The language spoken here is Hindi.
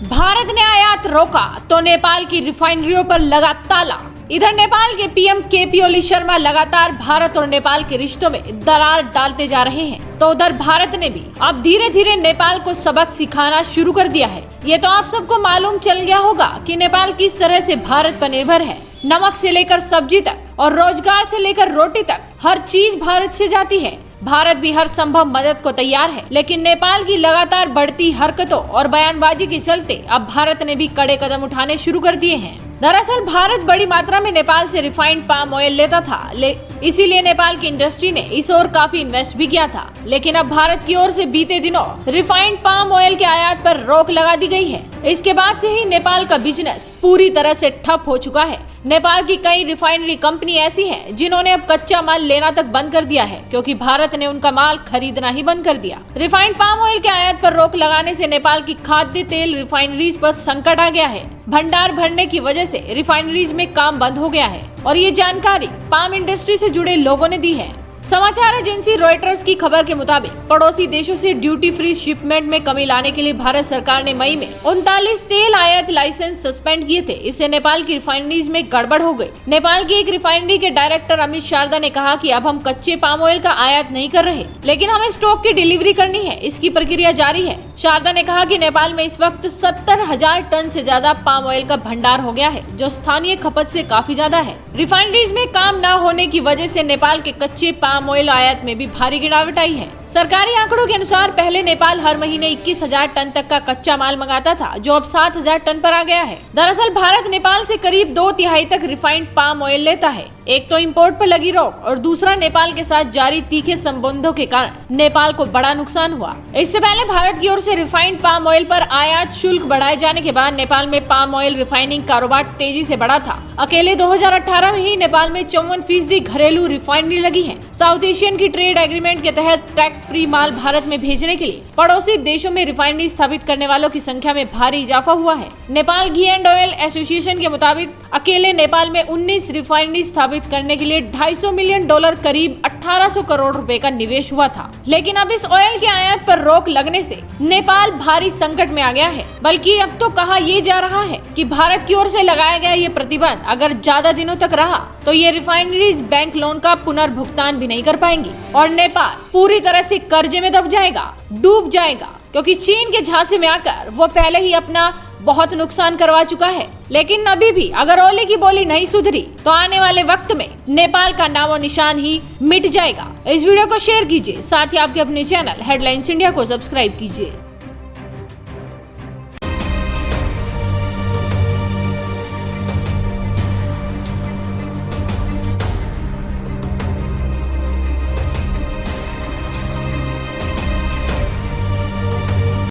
भारत ने आयात रोका तो नेपाल की रिफाइनरियों पर लगा ताला। इधर नेपाल के पीएम केपी ओली शर्मा लगातार भारत और नेपाल के रिश्तों में दरार डालते जा रहे हैं, तो उधर भारत ने भी अब धीरे धीरे नेपाल को सबक सिखाना शुरू कर दिया है। ये तो आप सबको मालूम चल गया होगा कि नेपाल किस तरह से भारत पर निर्भर है। नमक से लेकर सब्जी तक और रोजगार से लेकर रोटी तक हर चीज भारत से जाती है। भारत भी हर संभव मदद को तैयार है, लेकिन नेपाल की लगातार बढ़ती हरकतों और बयानबाजी के चलते अब भारत ने भी कड़े कदम उठाने शुरू कर दिए हैं। दरअसल भारत बड़ी मात्रा में नेपाल से रिफाइंड पाम ऑयल लेता था, इसीलिए नेपाल की इंडस्ट्री ने इस ओर काफी इन्वेस्ट भी किया था। लेकिन अब भारत की ओर से बीते दिनों रिफाइंड पाम ऑयल के आयात पर रोक लगा दी गई है। इसके बाद से ही नेपाल का बिजनेस पूरी तरह से ठप हो चुका है। नेपाल की कई रिफाइनरी कंपनी ऐसी हैं जिन्होंने अब कच्चा माल लेना तक बंद कर दिया है, क्योंकि भारत ने उनका माल खरीदना ही बंद कर दिया। रिफाइंड पाम ऑयल के आयात पर रोक लगाने से नेपाल की खाद्य तेल रिफाइनरीज पर संकट आ गया है। भंडार भरने की वजह से रिफाइनरीज में काम बंद हो गया है और ये जानकारी पाम इंडस्ट्री से जुड़े लोगों ने दी है। समाचार एजेंसी रॉयटर्स की खबर के मुताबिक पड़ोसी देशों से ड्यूटी फ्री शिपमेंट में कमी लाने के लिए भारत सरकार ने मई में 39 तेल आयात लाइसेंस सस्पेंड किए थे। इससे नेपाल की रिफाइनरीज में गड़बड़ हो गई। नेपाल की एक रिफाइनरी के डायरेक्टर अमित शारदा ने कहा कि अब हम कच्चे पाम ऑयल का आयात नहीं कर रहे, लेकिन हमें स्टॉक की डिलीवरी करनी है। इसकी प्रक्रिया जारी है। शारदा ने कहा कि नेपाल में इस वक्त 70,000 टन से ज्यादा पाम ऑयल का भंडार हो गया है, जो स्थानीय खपत से काफी ज्यादा है। रिफाइनरीज में काम न होने की वजह से नेपाल के कच्चे पाम ऑयल आयात में भी भारी गिरावट आई है। सरकारी आंकड़ों के अनुसार पहले नेपाल हर महीने 21,000 टन तक का कच्चा माल मंगाता था, जो अब 7,000 टन पर आ गया है। दरअसल भारत नेपाल से करीब 2/3 तक रिफाइंड पाम ऑयल लेता है। एक तो इंपोर्ट पर लगी रोक और दूसरा नेपाल के साथ जारी तीखे संबंधों के कारण नेपाल को बड़ा नुकसान हुआ। इससे पहले भारत की ओर से रिफाइंड पाम ऑयल पर आयात शुल्क बढ़ाए जाने के बाद नेपाल में पाम ऑयल रिफाइनिंग कारोबार तेजी से बढ़ा था। अकेले 2018 में ही नेपाल में 54% घरेलू रिफाइनरी लगी है। साउथ एशियन की ट्रेड एग्रीमेंट के तहत टैक्स फ्री माल भारत में भेजने के लिए पड़ोसी देशों में रिफाइनरी स्थापित करने वालों की संख्या में भारी इजाफा हुआ है। नेपाल घी एंड ऑयल एसोसिएशन के मुताबिक अकेले नेपाल में 19 रिफाइनरी स्थापित करने के लिए $250 मिलियन करीब 1800 करोड़ रुपए का निवेश हुआ था। लेकिन अब इस ऑयल के आयात पर रोक लगने से नेपाल भारी संकट में आ गया है। बल्कि अब तो कहा यह जा रहा है कि भारत की ओर से लगाया गया ये प्रतिबंध अगर ज्यादा दिनों तक रहा तो ये रिफाइनरीज बैंक लोन का पुनर्भुगतान भी नहीं कर पाएंगी और नेपाल पूरी तरह से कर्जे में दब जाएगा, डूब जाएगा, क्योंकि चीन के झांसे में आकर वो पहले ही अपना बहुत नुकसान करवा चुका है। लेकिन अभी भी अगर ओली की बोली नहीं सुधरी तो आने वाले वक्त में नेपाल का नामो निशान ही मिट जाएगा। इस वीडियो को शेयर कीजिए, साथ ही आपके अपने चैनल हेडलाइंस इंडिया को सब्सक्राइब कीजिए।